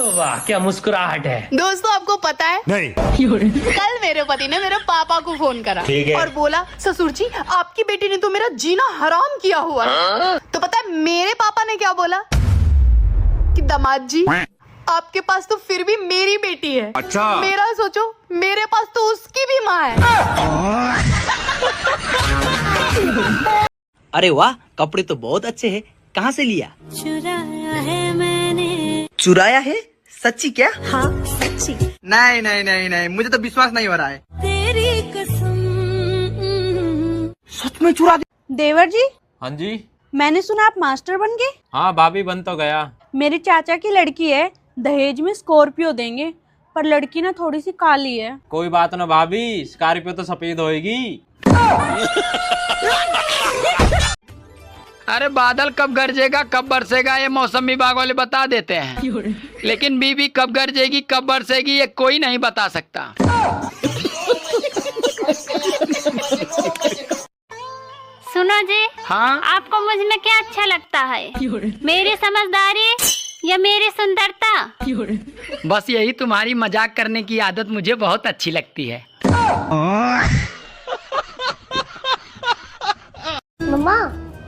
वाह क्या मुस्कुराहट है। दोस्तों आपको पता है नहीं, कल मेरे पति ने मेरे पापा को फोन करा और बोला ससुर जी आपकी बेटी ने तो मेरा जीना हराम किया हुआ है। तो पता है मेरे पापा ने क्या बोला कि दामाद जी आपके पास तो फिर भी मेरी बेटी है। अच्छा। मेरा सोचो मेरे पास तो उसकी भी माँ है। अरे वाह, कपड़े तो बहुत अच्छे हैं। कहाँ से लिया? चुराया है मैंने। चुराया है? सच्ची क्या? हाँ सच्ची। नहीं नहीं नहीं नहीं, मुझे तो विश्वास नहीं हो रहा है। तेरी कसम। सच में चुरा दिया? देवर जी, हाँ जी। मैंने सुना आप मास्टर बन गए। हाँ भाभी, बन तो गया। मेरे चाचा की लड़की है, दहेज में स्कॉर्पियो देंगे, पर लड़की ना थोड़ी सी काली है। कोई बात ना भाभी, स्कॉर्पियो तो सफेद होएगी। अरे बादल कब गरजेगा कब बरसेगा ये मौसम विभाग वाले बता देते हैं, लेकिन बीबी कब गरजेगी कब बरसेगी ये कोई नहीं बता सकता। सुनो जी। हाँ, आपको मुझ में क्या अच्छा लगता है, मेरी समझदारी या मेरी सुंदरता? बस यही तुम्हारी मजाक करने की आदत मुझे बहुत अच्छी लगती है। मम्मा,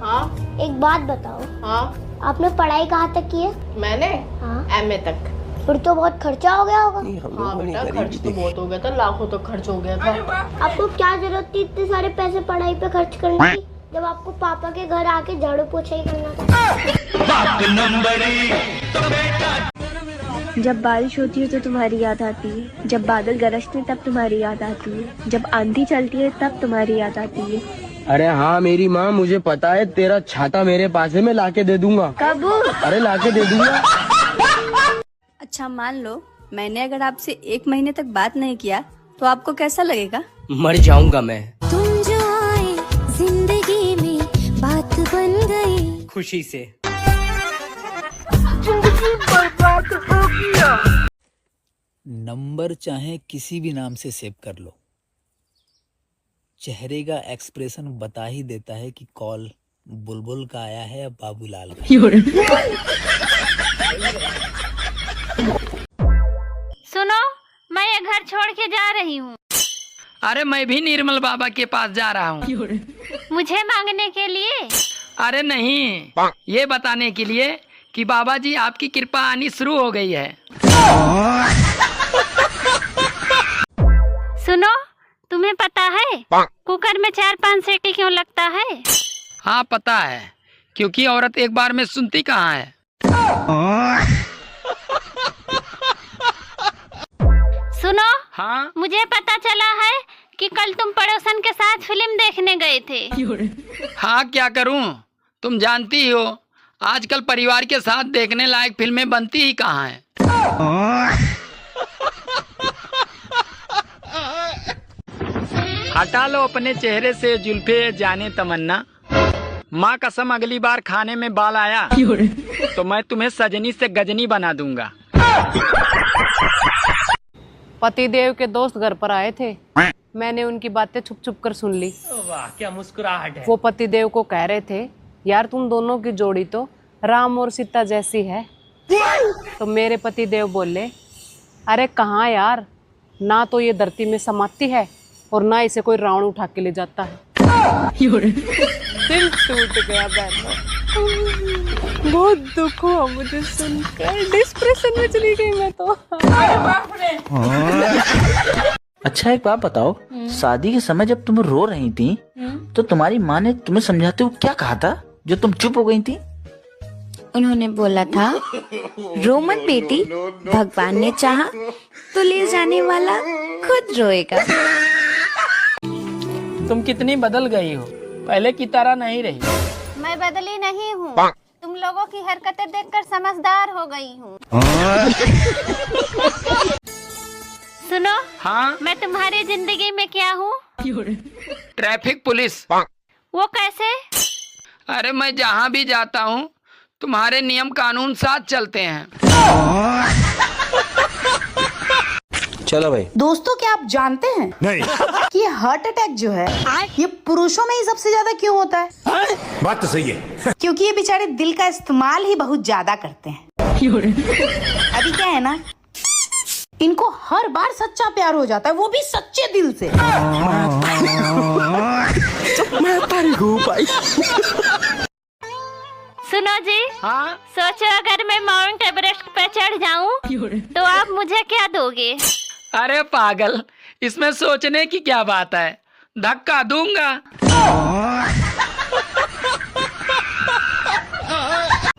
हाँ एक बात बताओ। हाँ आपने पढ़ाई कहाँ तक की है? मैंने हाँ। MA तक। फिर तो बहुत खर्चा हो गया होगा। हाँ बेटा खर्च तो बहुत हो गया था, लाखों तक खर्च हो गया था। आपको क्या जरूरत थी इतने सारे पैसे पढ़ाई पे खर्च करने की, जब आपको पापा के घर आके झाड़ू पोछा ही करना था। जब बारिश होती है तो तुम्हारी याद आती है, जब बादल गरजते हैं तब तुम्हारी याद आती है, जब आंधी चलती है तब तुम्हारी याद आती है। अरे हाँ मेरी माँ, मुझे पता है तेरा छाता मेरे पास है, मैं लाके दे दूंगा। कब? अरे लाके दे दूंगा। अच्छा मान लो मैंने अगर आपसे 1 महीने तक बात नहीं किया तो आपको कैसा लगेगा? मर जाऊंगा मैं। तुम जो आए जिंदगी में बात बन गई खुशी से। नंबर चाहे किसी भी नाम से सेव कर लो, चेहरे का एक्सप्रेशन बता ही देता है कि कॉल बुलबुल का आया है या बाबूलाल का। सुनो, मैं ये घर छोड़ के जा रही हूँ। अरे मैं भी निर्मल बाबा के पास जा रहा हूँ। मुझे मांगने के लिए? अरे नहीं, ये बताने के लिए कि बाबा जी आपकी कृपा आनी शुरू हो गई है। सुनो, तुम्हें पता है कुकर में 4-5 सीटी क्यों लगता है? हाँ पता है, क्योंकि औरत एक बार में सुनती कहाँ है। सुनो, हाँ मुझे पता चला है कि कल तुम पड़ोसन के साथ फिल्म देखने गए थे। हाँ क्या करूँ, तुम जानती हो आजकल परिवार के साथ देखने लायक फिल्में बनती ही कहाँ हैं। हटा लो अपने चेहरे से जुल्फे जाने तमन्ना, माँ कसम अगली बार खाने में बाल आया तो मैं तुम्हें सजनी से गजनी बना दूंगा। पतिदेव के दोस्त घर पर आए थे, मैंने उनकी बातें छुप छुप कर सुन ली। वाह क्या मुस्कुराहट है। वो पतिदेव को कह रहे थे यार तुम दोनों की जोड़ी तो राम और सीता जैसी है। तो मेरे पतिदेव बोले अरे कहाँ यार, ना तो ये धरती में समाती है और ना इसे कोई रावण उठा के ले जाता है। दिल टूट गया बहनों, बहुत दुख हुआ मुझे सुनकर, डिप्रेशन में चली गई मैं तो। अच्छा एक बात बताओ, शादी के समय जब तुम रो रही थी तो तुम्हारी माँ ने तुम्हें समझाते हुए क्या कहा था जो तुम चुप हो गई थी? उन्होंने बोला था रो मत बेटी, भगवान ने चाहा तो ले जाने वाला खुद रोएगा। तुम कितनी बदल गई हो, पहले की तरह नहीं रही। मैं बदली नहीं हूँ, तुम लोगों की हरकतें देखकर समझदार हो गई हूँ। सुनो, हाँ मैं तुम्हारी जिंदगी में क्या हूँ? Traffic police. वो कैसे? अरे मैं जहाँ भी जाता हूँ तुम्हारे नियम कानून साथ चलते हैं। चलो भाई। दोस्तों क्या आप जानते हैं नहीं, कि हार्ट अटैक जो है ये पुरुषों में ही सबसे ज्यादा क्यों होता है? बात तो सही है। क्योंकि ये बेचारे दिल का इस्तेमाल ही बहुत ज्यादा करते हैं। अभी क्या है ना, इनको हर बार सच्चा प्यार हो जाता है, वो भी सच्चे दिल से। सुनो जी, हाँ सोचो अगर मैं माउंट एवरेस्ट पे चढ़ जाऊं तो आप मुझे क्या दोगे? अरे पागल, इसमें सोचने की क्या बात है, धक्का दूंगा।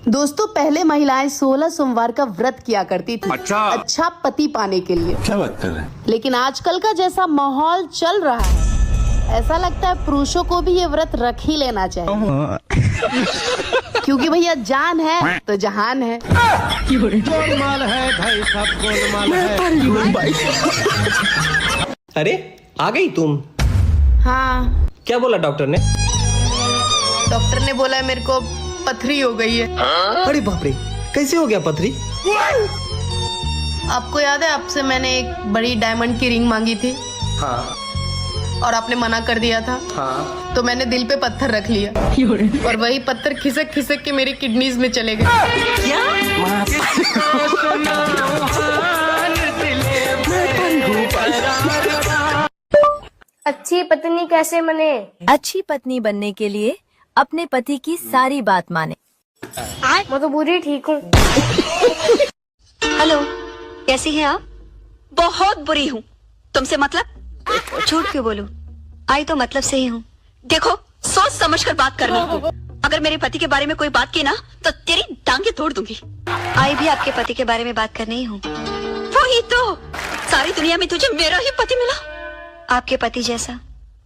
दोस्तों, पहले महिलाएं 16 सोमवार का व्रत किया करती थी अच्छा पति पाने के लिए। क्या बात कर रहे हैं? लेकिन आजकल का जैसा माहौल चल रहा है, ऐसा लगता है पुरुषों को भी ये व्रत रख ही लेना चाहिए। क्योंकि भैया जान है तो जहान है। गोलमाल है भाई, सब गोलमाल है। अरे आ गई तुम? हाँ, क्या बोला डॉक्टर ने? डॉक्टर ने बोला मेरे को पथरी हो गई है। अरे बाप रे, कैसे हो गया पथरी? आपको याद है, आपसे मैंने एक बड़ी डायमंड की रिंग मांगी थी। हाँ और आपने मना कर दिया था। हाँ। तो मैंने दिल पे पत्थर रख लिया और वही पत्थर खिसक खिसक के मेरी किडनीज में चले गए। अच्छी पत्नी कैसे बने? अच्छी पत्नी बनने के लिए अपने पति की सारी बात माने। मैं तो बुरी ठीक हूँ। हेलो, कैसी हैं आप? बहुत बुरी हूँ। तुमसे मतलब? झूठ क्यों बोलूं? आई तो मतलब से ही हूँ। देखो, सोच समझ कर बात करना। अगर मेरे पति के बारे में कोई बात की ना तो तेरी टांगे तोड़ दूंगी। आई भी आपके पति के बारे में बात करने ही हूँ। वही तो, सारी दुनिया में तुझे मेरा ही पति मिला। आपके पति जैसा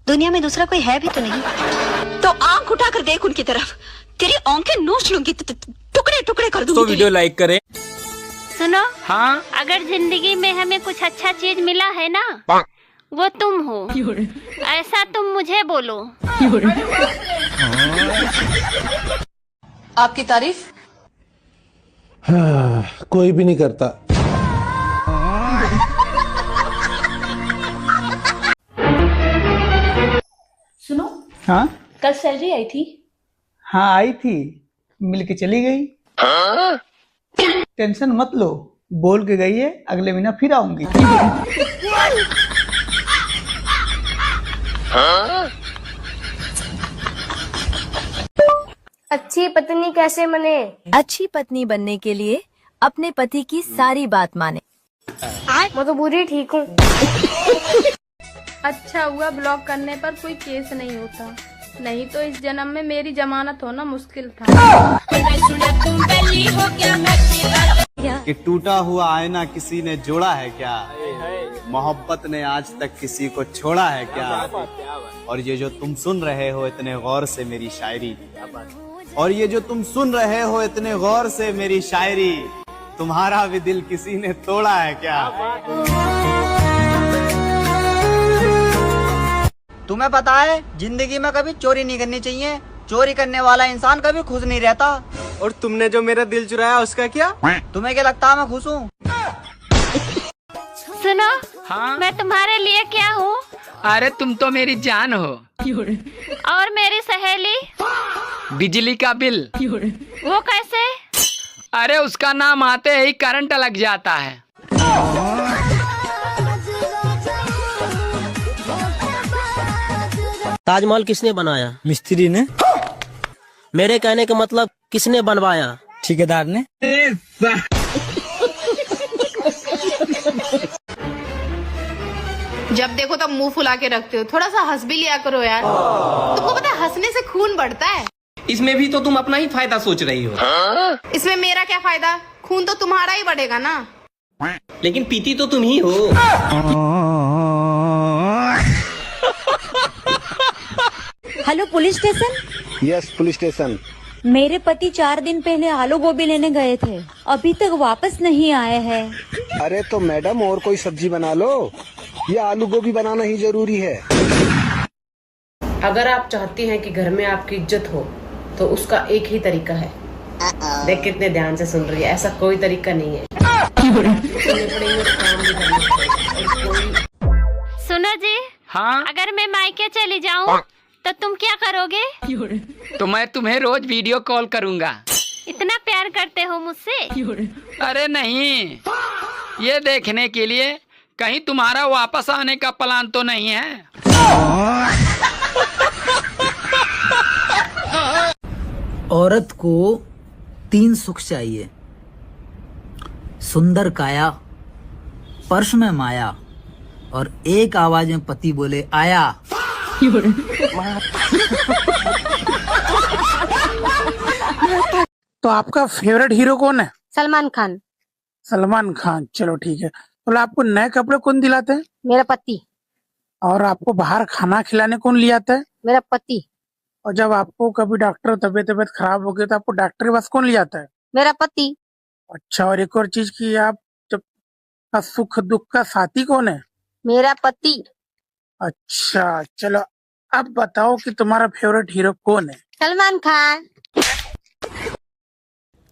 दुनिया में दूसरा कोई है भी तो नहीं। तो आंख उठाकर देख उनकी तरफ, तेरी आंखें नोच लूंगी, टुकड़े टुकड़े कर दूंगी। तो वीडियो लाइक करें। सुनो, हाँ अगर जिंदगी में हमें कुछ अच्छा चीज मिला है ना, वो तुम हो। ऐसा तुम मुझे बोलो। आपकी तारीफ कोई भी नहीं करता। सुनो, हाँ कल सैलरी आई थी? हाँ आई थी, मिल के चली गई। टेंशन मत लो, बोल के गई है अगले महीना फिर आऊंगी। अच्छी पत्नी कैसे बने? अच्छी पत्नी बनने के लिए अपने पति की सारी बात माने। मैं तो बुरी ठीक हूँ। अच्छा हुआ ब्लॉक करने पर कोई केस नहीं होता, नहीं तो इस जन्म में मेरी जमानत होना मुश्किल था। कि टूटा हुआ आईना किसी ने जोड़ा है क्या? मोहब्बत ने आज तक किसी को छोड़ा है क्या? और ये जो तुम सुन रहे हो इतने गौर से मेरी शायरी, और ये जो तुम सुन रहे हो इतने गौर से मेरी शायरी, तुम्हारा भी दिल किसी ने तोड़ा है क्या? तुम्हें पता है जिंदगी में कभी चोरी नहीं करनी चाहिए, चोरी करने वाला इंसान कभी खुश नहीं रहता। और तुमने जो मेरा दिल चुराया उसका क्या? तुम्हें क्या लगता है मैं खुश हूँ? सुनो, हाँ? मैं तुम्हारे लिए क्या हूँ? अरे तुम तो मेरी जान हो। और मेरी सहेली? बिजली का बिल। वो कैसे? अरे उसका नाम आते ही करंट लग जाता है। ताजमहल किसने बनाया? मिस्त्री ने। मेरे कहने का मतलब किसने बनवाया? ठेकेदार ने। जब देखो तब मुंह फुला के रखते हो, थोड़ा सा हंस भी लिया करो यार। तुमको पता है हंसने से खून बढ़ता है। इसमें भी तो तुम अपना ही फायदा सोच रही हो। इसमें मेरा क्या फायदा? खून तो तुम्हारा ही बढ़ेगा ना। लेकिन पीती तो तुम ही हो। Hello, police station. Yes, police station. मेरे पति 4 दिन पहले आलू गोभी लेने गए थे, अभी तक वापस नहीं आए हैं। अरे तो मैडम और कोई सब्जी बना लो, ये आलू गोभी बनाना ही जरूरी है। अगर आप चाहती हैं कि घर में आपकी इज्जत हो तो उसका एक ही तरीका है। देख कितने ध्यान से सुन रही है, ऐसा कोई तरीका नहीं है। सुनो जी, हाँ? अगर मैं मायके चली जाऊँ तो तुम क्या करोगे? तो मैं तुम्हें रोज वीडियो कॉल करूँगा। इतना प्यार करते हो मुझसे? अरे नहीं, ये देखने के लिए कहीं तुम्हारा वापस आने का प्लान तो नहीं है। औरत को 3 सुख चाहिए, सुंदर काया, पर्श में माया और एक आवाज में पति बोले आया। तो आपका फेवरेट हीरो कौन है? सलमान खान। सलमान खान, चलो ठीक है। तो आपको नए कपड़े कौन दिलाते हैं? मेरा पति। और आपको बाहर खाना खिलाने कौन ले आता है? मेरा पति। और जब आपको कभी डॉक्टर तबीयत खराब हो गई तो आपको डॉक्टर के पास कौन ले जाता है? मेरा पति। अच्छा, और एक और चीज की, आप जब का सुख दुख का साथी कौन है? मेरा पति। अच्छा चलो, अब बताओ कि तुम्हारा फेवरेट हीरो कौन है? सलमान खान।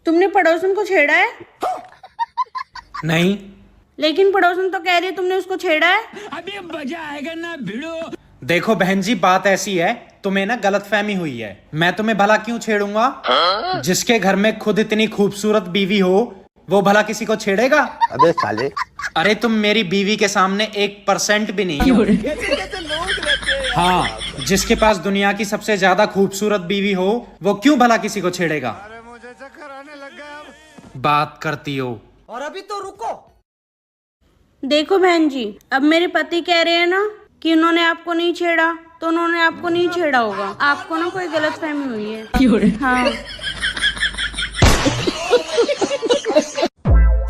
तुमने पड़ोसन को छेड़ा है? नहीं। लेकिन पड़ोसन तो कह रही है तुमने उसको छेड़ा है। अभी मजा आएगा ना भिड़ो। देखो बहन जी, बात ऐसी है, तुम्हें ना गलतफहमी हुई है। मैं तुम्हें भला क्यों छेड़ूंगा? जिसके घर में खुद इतनी खूबसूरत बीवी हो वो भला किसी को छेड़ेगा? अबे साले। अरे तुम मेरी बीवी के सामने 1% भी नहीं हो। हाँ, जिसके पास दुनिया की सबसे ज्यादा खूबसूरत बीवी हो वो क्यों भला किसी को छेड़ेगा? बात करती हो। और अभी तो रुको। देखो बहन जी, अब मेरे पति कह रहे हैं ना कि उन्होंने आपको नहीं छेड़ा, तो उन्होंने आपको नहीं छेड़ा होगा। आपको ना कोई गलतफहमी हुई है। हाँ।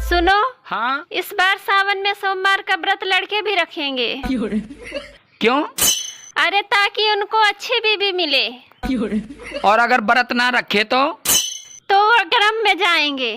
सुनो। हाँ। इस बार सावन में सोमवार का व्रत लड़के भी रखेंगे। क्यों? अरे ताकि उनको अच्छी बीवी मिले। और अगर व्रत ना रखे तो वो गरम में जाएंगे।